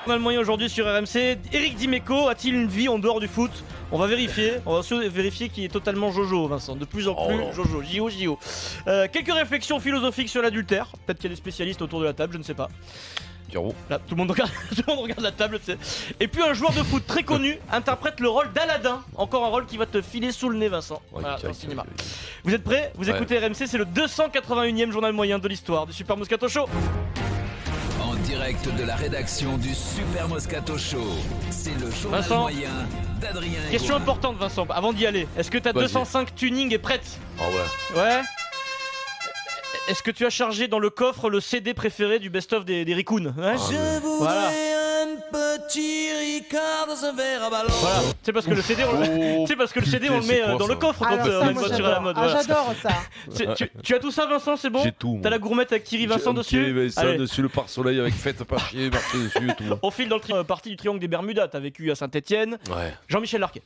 On a le moyen aujourd'hui sur RMC. Éric Dimeco a-t-il une vie en dehors du foot? On va vérifier. On va vérifier qu'il est totalement Jojo, Vincent. De plus en plus Jojo. JO. Quelques réflexions philosophiques sur l'adultère. Peut-être qu'il y a des spécialistes autour de la table, je ne sais pas. Là, tout le monde regarde la table, tu sais. Et puis un joueur de foot très connu interprète le rôle d'Aladin. Encore un rôle qui va te filer sous le nez, Vincent. Voilà, dans le cinéma. Vous êtes prêts? Vous écoutez RMC, c'est le 281e journal moyen de l'histoire du Super Moscato Show. En direct de la rédaction du Super Moscato Show, c'est le journal Vincent, moyen d'Adrien. Question importante, Vincent, avant d'y aller. Est-ce que ta 205 tuning est prête? Ah ouais. Ouais. Est-ce que tu as chargé dans le coffre le CD préféré du best-of des Rickoon? Ouais. Voilà. Petit Ricard dans un verre à ballon. Voilà. C'est parce que le CD, on le met dans le coffre quand on a une voiture à la mode. Voilà. J'adore ça. Tu as tout ça, Vincent, c'est bon? J'ai tout. T'as la gourmette avec Thierry Vincent dessus? Thierry Vincent Allez. dessus, le pare-soleil avec fête pas chier, marqué dessus et tout. On file dans le partie du triangle des Bermudas. T'as vécu à Saint-Etienne. Ouais. Jean-Michel Larquet.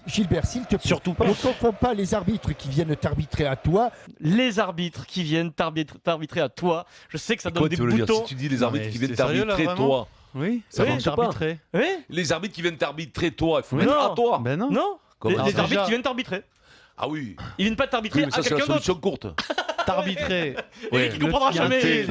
Gilbert, s'il te plaît, Surtout pas. ne confonds pas les arbitres qui viennent t'arbitrer à toi. Les arbitres qui viennent t'arbitrer à toi. Je sais que ça donne des boutons. Si tu dis les arbitres qui viennent sérieux, là, t'arbitrer, vraiment toi. Oui, Ça vient marche pas. d'arbitrer. Oui. Les arbitres qui viennent t'arbitrer, toi. Il faut Mais mettre non. à toi. Ben non. Non. Comment Les ça arbitres déjà qui viennent t'arbitrer. Ah oui. Ils viennent pas t'arbitrer Oui, mais ça, à c'est la quelqu'un d'autre. solution courte. T'arbitrer. Eric, il comprendra jamais. Eric.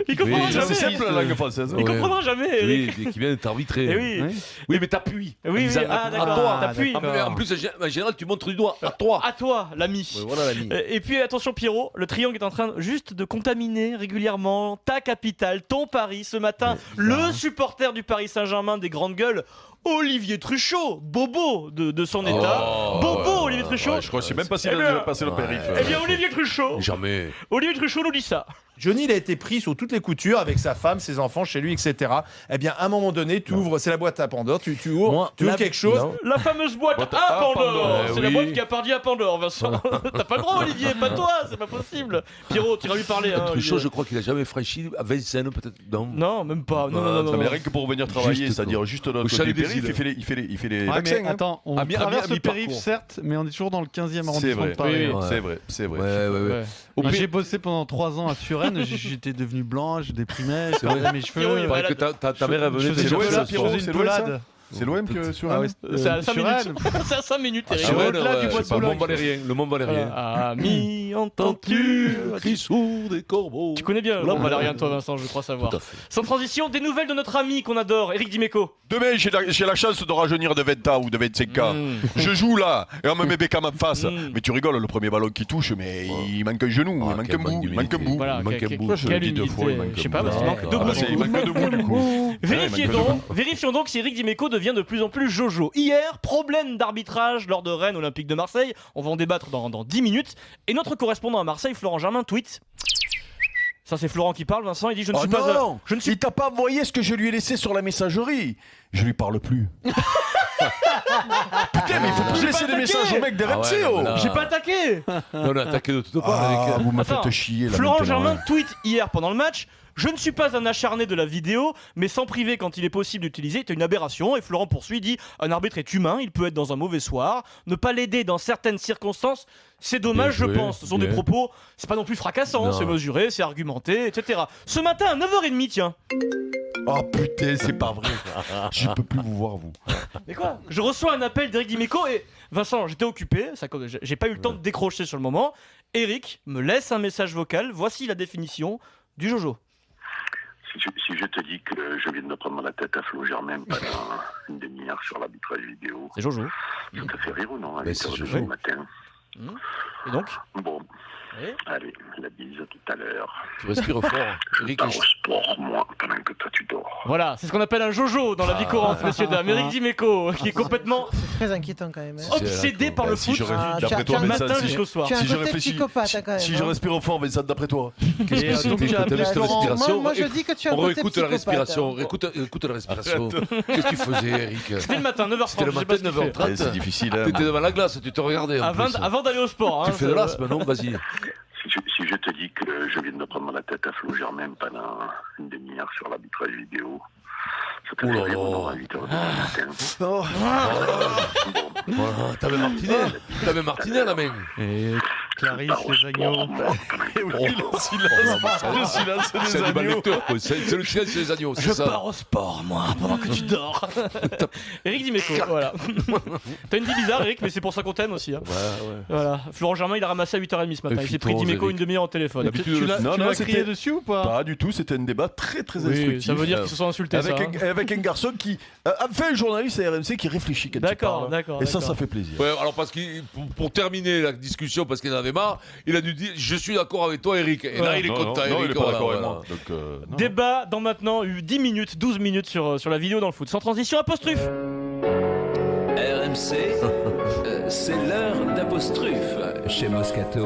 Il comprendra jamais. C'est simple la langue française. Il comprendra jamais, Eric. Oui, qui viennent t'arbitrer. Eh oui. Oui, mais t'appuies. Oui, oui. Ah, à d'accord. toi. T'appuies. Ah, mais en plus, en général, tu montres du doigt. À toi. À toi, l'ami. Oui, voilà l'ami. Et puis attention Pierrot, le triangle est en train juste de contaminer régulièrement ta capitale, ton Paris. Ce matin, le supporter du Paris Saint-Germain des grandes gueules, Olivier Truchot, bobo de son état. Bobo Olivier Truchot. Ouais, je crois que je sais même pas s'il Eh a bien, déjà passé le périph'. Eh bien Olivier Truchot. Jamais. Olivier Truchot nous dit ça. Johnny, il a été pris sous toutes les coutures avec sa femme, ses enfants, chez lui, etc. Eh bien, à un moment donné, tu ouvres, c'est la boîte à Pandore, tu ouvres, quelque chose. La fameuse boîte à Pandore. C'est la oui. boîte qui a pardi à Pandore, Vincent. T'as pas le droit, Olivier, pas toi, c'est pas possible. Pierrot, tu iras lui parler. Hein, Truchot, Olivier. je crois qu'il a jamais franchi à Vincennes, peut-être. Non, même pas. Non. Non, mais rien que pour venir travailler, Juste, c'est-à-dire juste dans Au notre chalet des périph', îles. il fait les Ouais, vaccins. mais attends, on À mi- traverse à le mi-parcours. périph', certes, mais on est toujours dans le 15e C'est arrondissement vrai, de Paris. Oui. c'est vrai. Ouais. Moi, j'ai bossé pendant 3 ans à Suresnes, j'étais devenu blanc, je déprimais, je perdais mes Pierrot, cheveux. il Il paraît que ta mère est Je venue faisais c'est de loin, ça, la Pierrot, c'est loin, ça. pelade. C'est l'OM que sur Ah ouais, C'est à 5 Suresnes. minutes. C'est à 5 minutes, Eric. Suresnes, au-delà du bois de c'est le Boulogne. Mont Valérien. Le Mont Valérien. Ami, entends-tu? Cri sourd des corbeaux. Tu connais bien le Mont Valérien, toi, Vincent, je crois savoir. Tout à fait. Sans transition, des nouvelles de notre ami qu'on adore, Éric Dimeco. Demain, j'ai la chance de rajeunir de 20 ans ou de 25 ans. Je joue là, et on me met Beckham en face. Mais tu rigoles, le premier ballon qui touche, mais il manque un genou, il manque quel un bout, manque il manque un d'humilité. bout. Voilà, Il manque un bout. Je le dis deux fois, il manque Je sais un pas, bout. parce qu'il manque deux Ah, bouts. c'est- il manque deux bouts du coup. Vérifions donc si Éric Dimeco devient de plus en plus Hier, problème d'arbitrage lors de Rennes Olympique de Marseille. On va en débattre dans 10 minutes. Et notre correspondant à Marseille, Florent Germain, tweet. Ça, c'est Florent qui parle, Vincent. Il dit: Je ne suis pas. Non, Je ne suis il t'a pas envoyé ce que je lui ai laissé sur la messagerie. Je lui parle plus. Putain, mais il faut plus laisser des messages au mec d'RMC, Ah ouais, non, mais là- J'ai pas attaqué. On a attaqué de toutes parts, Ah, Eric. vous me Attends, faites chier là. Florent maintenant, Germain hein. tweet hier pendant le match: Je ne suis pas un acharné de la vidéo, mais sans priver quand il est possible d'utiliser est une aberration. Et Florent poursuit, dit: Un arbitre est humain, il peut être dans un mauvais soir. Ne pas l'aider dans certaines circonstances, c'est dommage, Bien je joué, pense. Ce sont bien. des propos, c'est pas non plus fracassant, Non. c'est mesuré, c'est argumenté, etc. Ce matin à 9h30, tiens. Oh putain, c'est pas vrai. Je peux plus vous voir, vous. Mais quoi? Je reçois un appel d'Éric Dimeco et Vincent, j'étais occupé, j'ai pas eu le temps de décrocher sur le moment. Eric me laisse un message vocal, voici la définition du Jojo. Si je te dis que je viens de prendre la tête à Flo Germain pendant une demi-heure sur l'arbitrage vidéo, C'est Jojo. ça te fait rire ou non à Mais 8 c'est heures Jojo. du matin? Et donc? Bon, Oui. allez, la bise tout à l'heure. Tu respires fort. Eric, Pas au sport, moi, pendant que toi tu dors. Voilà, c'est ce qu'on appelle un Jojo dans la vie courante, messieurs dames. Éric Dimeco, qui est complètement C'est très inquiétant quand même. hein. obsédé par le Si foot je Ah, réfléchis, d'après tu toi, as- du Vincent, matin si jusqu'au soir. Tu as un si je côté réfléchis, psychopathe hein, quand même. si je hein. respire fort, Vincent, d'après toi. Donc tu as appelé Laisse la Florent. respiration. Moi, je dis que tu as un On côté réécoute la psychopathe. respiration. Écoute la respiration. Qu'est-ce que tu faisais, Eric? C'était le matin, 9h30. C'était le je sais matin, pas ce qu'il fait. 9h30. C'est difficile. hein. T'étais devant la glace, tu te regardais. en plus. Avant d'aller au sport. Tu hein, fais de l'asthme, non? Vas-y. Si je te dis que je viens de prendre la tête à Flo Germain pendant une demi-heure sur l'arbitrage vidéo, ça te Oh fait là rire ou non là. à 8 heures du matin? Voilà, t'avais Martinet. T'avais Martinet, la main. Et Clarisse, les agneaux. Et oui, le silence des C'est un animal agneaux. lecteur, quoi. C'est le silence des agneaux, c'est Je ça. pars au sport, moi, pendant que tu dors. Eric Dimeco, voilà. T'as une vie bizarre, Eric, mais c'est pour ça qu'on t'aime aussi. Hein. Ouais. Voilà. Florent Germain, il a ramassé à 8h30 ce matin. Il s'est pris Phytose, Dimeco Eric. une demi-heure au téléphone. Tu l'as crié c'était dessus ou pas? pas du tout. C'était un débat très Oui, instructif. ça veut dire qu'ils se sont insultés, ça. hein. Avec un garçon qui a fait un journaliste à RMC qui réfléchit quand il D'accord, parle. d'accord. Et ça d'accord. fait plaisir. Ouais, alors parce que pour terminer la discussion, parce qu'il en avait marre, il a dû dire je suis d'accord avec toi, Eric. Et là, il est content, Non, il Eric. est pas voilà, d'accord avec voilà. moi. Donc, non. Débat dans maintenant 10 minutes, 12 minutes sur la vidéo dans le foot. Sans transition, apostrophe. RMC, c'est l'heure d'apostrophe chez Moscato.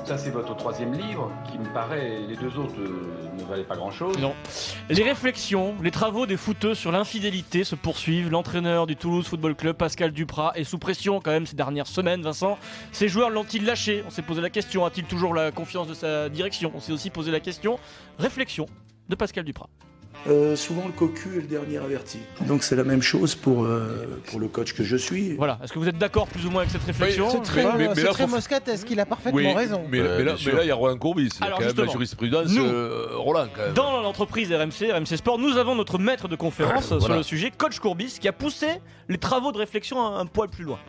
Ça, c'est votre troisième livre, qui me paraît, les deux autres ne valaient pas grand-chose. Non. Les réflexions, les travaux des footeux sur l'infidélité se poursuivent. L'entraîneur du Toulouse Football Club, Pascal Duprat, est sous pression quand même ces dernières semaines, Vincent. Ses joueurs l'ont-ils lâché? On s'est posé la question. A-t-il toujours la confiance de sa direction? On s'est aussi posé la question. Réflexion de Pascal Duprat. Souvent le cocu est le dernier averti. Donc c'est la même chose pour le coach que je suis. Voilà. Est-ce que vous êtes d'accord plus ou moins avec cette réflexion? C'est très, mais là, très faut- moscatesque, il a parfaitement Oui, raison. mais là, il y a Roland Courbis. Il y a Alors, quand même la justement, jurisprudence nous, Roland, quand même. Dans l'entreprise RMC Sport, nous avons notre maître de conférence sur Voilà. le sujet, Coach Courbis, qui a poussé les travaux de réflexion un poil plus loin.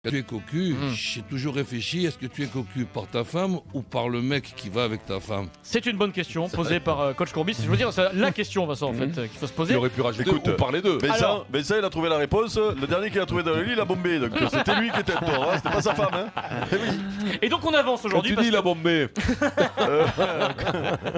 Tu es cocu, j'ai toujours réfléchi, est-ce que tu es cocu par ta femme ou par le mec qui va avec ta femme? C'est une bonne question posée par Coach Courbis. Je veux dire, c'est la question, Vincent, en fait, qu'il faut se poser. Il aurait pu rajouter Écoute, ou par les deux. Alors- Vincent, il a trouvé la réponse. Le dernier qu'il a trouvé dans le lit, il a bombé. Donc c'était lui qui était le tort. Hein. C'était pas sa femme. Hein. Eh oui. Et donc on avance Quand aujourd'hui. tu parce dis la bombée.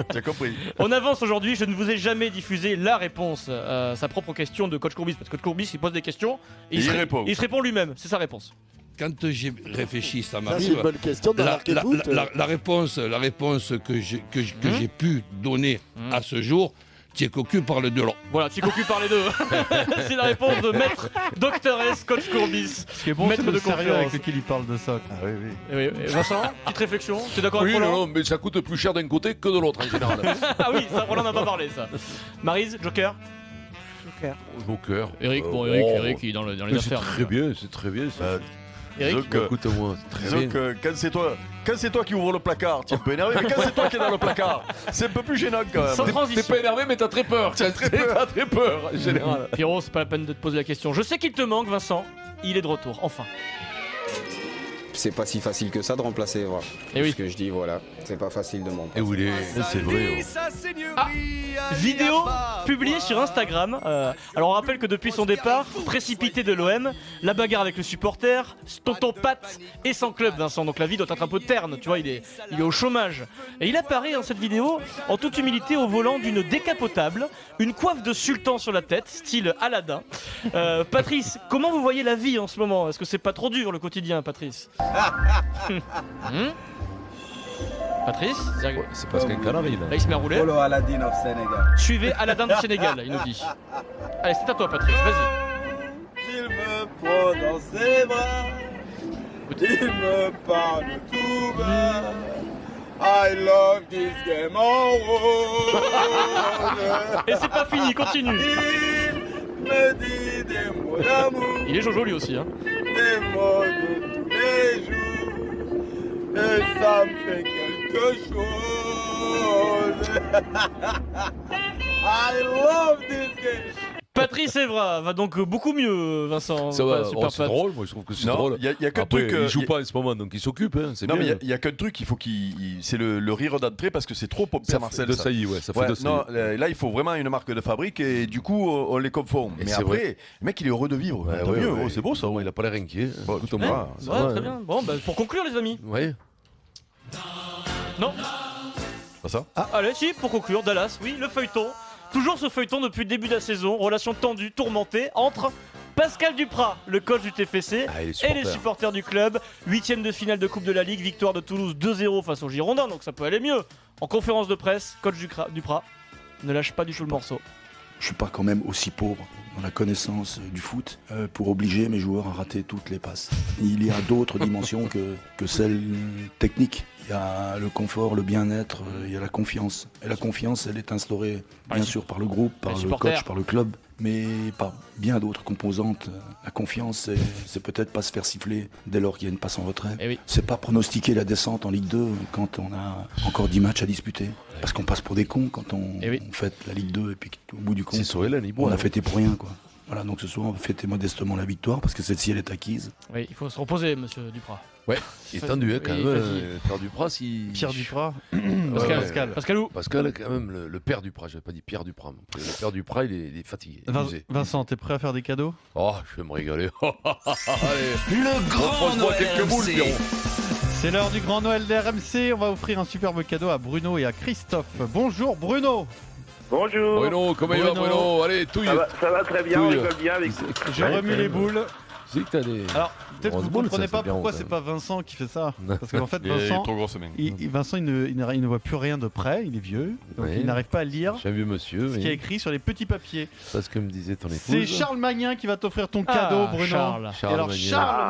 T'as compris. On avance aujourd'hui, je ne vous ai jamais diffusé la réponse à sa propre question de Coach Courbis, parce que Coach Courbis il pose des questions et Et il répond. il se répond lui-même, c'est sa réponse. Quand j'ai réfléchi, ça Ça, c'est m'arrive. une bonne question dans La, la- foot. la réponse que j'ai pu donner à ce jour, tu es cocu par le delon. Voilà, tu es cocu par les deux. C'est la réponse de maître Dr S, Coach Courbis. Ce qui est bon, Maître c'est le de sérieux conférence. avec lequel il parle de ça. Ah oui, oui. Et oui, et Vincent, petite réflexion, tu es d'accord Oui, avec Roland? non, mais ça coûte plus cher d'un côté que de l'autre en général. Ah oui, ça Roland n'a pas parlé ça. Maryse, Joker. Au cœur. Eric, bon, Eric, il est dans les Mais c'est affaires. très bien, c'est très bien. ça. Eric, Disons que- Écoute-moi, c'est très disons bien. que quand c'est toi qui ouvre le placard, tu es un peu énervé. Mais quand c'est toi qui es dans le placard, c'est un peu plus gênant quand même. sans T'es transition. pas énervé, mais t'as très peur. T'as très peur, en général. Pierrot, c'est pas la peine de te poser la question. Je sais qu'il te manque, Vincent. Il est de retour, enfin. C'est pas si facile que ça de remplacer, voilà. Eh oui. Ce que je dis, voilà. C'est pas facile de monter. Et où il est. C'est vrai. Vidéo publiée sur Instagram. Alors on rappelle que depuis son départ, précipité de l'OM, la bagarre avec le supporter, tonton Pat et son club, Vincent. Donc la vie doit être un peu terne, tu vois, il est au chômage. Et il apparaît dans cette vidéo en toute humilité au volant d'une décapotable, une coiffe de sultan sur la tête, style Aladdin. Patrice, comment vous voyez la vie en ce moment? Est-ce que c'est pas trop dur le quotidien, Patrice? Patrice, C'est parce qu'un canard, il là il se met à rouler. Follow Aladdin of Sénégal. Suivez Aladdin du Sénégal, il nous dit. Allez, c'est à toi, Patrice, vas-y. Il me prend dans ses bras. Il me parle tout bas. I love this game en rose. Et c'est pas fini, continue. Il me dit des mots d'amour. Il est Jojo lui aussi, hein. Des mots de tous les jours. Et ça me fait quelque chose. I love this game. Patrice Evra va donc beaucoup mieux, Vincent. Ça Pas va, super c'est Pat. drôle, moi je trouve que c'est Non, drôle. il y a qu'un Après, truc. il joue pas en ce moment, donc il s'occupe, hein, c'est Non, mais bien. il y a qu'un truc, il faut c'est le rire d'entrée parce que c'est trop populaire, Marcel. de saillie, ouais, ça fait Ouais, de saillie. non, là il faut vraiment une marque de fabrique et du coup on les confond. Et Mais c'est après, vrai. le mec il est heureux de vivre. Ouais, Tant ouais, mieux, ouais, oh, c'est beau ça, ouais, il a pas l'air inquiet. Bon, Écoute-moi. ça Ouais, va, très hein. bien. Bon, bah, pour conclure, les amis. Ouais. Non. Pas ça. Ah, allez, si, pour conclure, Dallas, oui, le feuilleton. Toujours ce feuilleton depuis le début de la saison. Relation tendue, tourmentée entre Pascal Duprat, le coach du TFC, Ah, et les et les supporters. supporters du club. 8ème de finale de Coupe de la Ligue, victoire de Toulouse 2-0 face aux Girondins, donc ça peut aller mieux. En conférence de presse, coach Duprat ne lâche pas du tout le morceau. Je suis pas quand même aussi pauvre dans la connaissance du foot pour obliger mes joueurs à rater toutes les passes. Il y a d'autres dimensions que celles techniques. Il y a le confort, le bien-être, il y a la confiance. Et la confiance, elle est instaurée bien sûr par le groupe, par Les le supporters. coach, par le club. mais par bien d'autres composantes. La confiance, c'est peut-être pas se faire siffler dès lors qu'il y a une passe en retrait. C'est pas pronostiquer la descente en Ligue 2 quand on a encore 10 matchs à disputer. Parce qu'on passe pour des cons quand on fête la Ligue 2 et puis au bout du compte, on a fêté pour rien, quoi. Voilà, donc ce soir, on va fêter modestement la victoire parce que celle-ci, elle est acquise. Oui, il faut se reposer, monsieur Duprat. Ouais, il est tendu, quand même. Pierre Duprat, si. Pierre Duprat. Pascalou. Pascal, quand même, le père Duprat, j'avais pas dit Pierre Duprat. Le père Duprat, il est fatigué. Vincent, t'es prêt à faire des cadeaux? Oh, je vais me régaler. Le grand Noël. C'est l'heure du grand Noël d'RMC. On va offrir un superbe cadeau à Bruno et à Christophe. Bonjour Bruno. Bonjour. Bruno, comment il va Bruno? Allez, touille. Ça va très bien, on rigole bien avec vous. Je remue les boules. C'est que t'as des. Alors, peut-être que vous ne comprenez pas pourquoi c'est pas Vincent qui fait ça. Parce qu'en fait, Vincent, Vincent il ne voit plus rien de près, il est vieux, donc il n'arrive pas à lire un vieux monsieur, ce qui est écrit sur les petits papiers. C'est ce que me disait ton épouse. C'est Charles Magnin qui va t'offrir ton cadeau, Bruno. Charles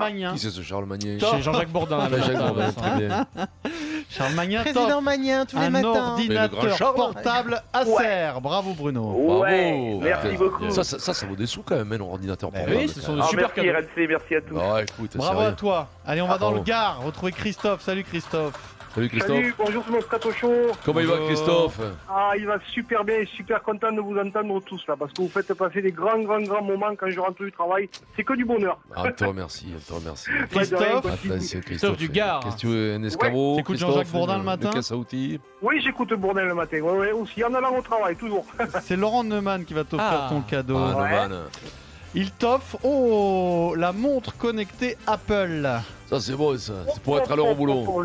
Magnin. Qui c'est ce Charles Magnin? C'est Jean-Jacques Bourdin. Très bien. Charles Magnin, Président Magnin, tous les matins. Un ordinateur portable Acer. Bravo Bruno. Ouais, merci beaucoup. Ça vaut des sous quand même, un ordinateur portable. Oui, ce sont de super merci cadeaux. RMC, merci à tous. Écoute, bravo à toi. Allez, on va dans le Gard retrouver Christophe. Salut Christophe. Salut Christophe. Salut, bonjour Moscato Show. Comment il va Christophe? Il va super bien, super content de vous entendre tous là, parce que vous faites passer des grands moments quand je rentre du travail. C'est que du bonheur. On te remercie. Christophe du Gard. Qu'est-ce que tu veux, un escabeau? T'écoutes Jean-Jacques Bourdin le matin? Caisse à outils. Oui, j'écoute Bourdin le matin, ouais, aussi, en allant au travail, toujours. C'est Laurent Neumann qui va t'offrir ton cadeau. Neumann. Il t'offre la montre connectée Apple. Ça c'est bon ça, c'est pour être à l'heure au boulot.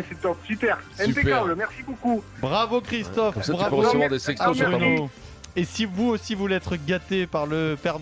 C'est top, super, impeccable, merci beaucoup. Bravo Christophe, comme ça, bravo. tu peux recevoir des sextos sur ta montre. Et si vous aussi voulez être gâté par le père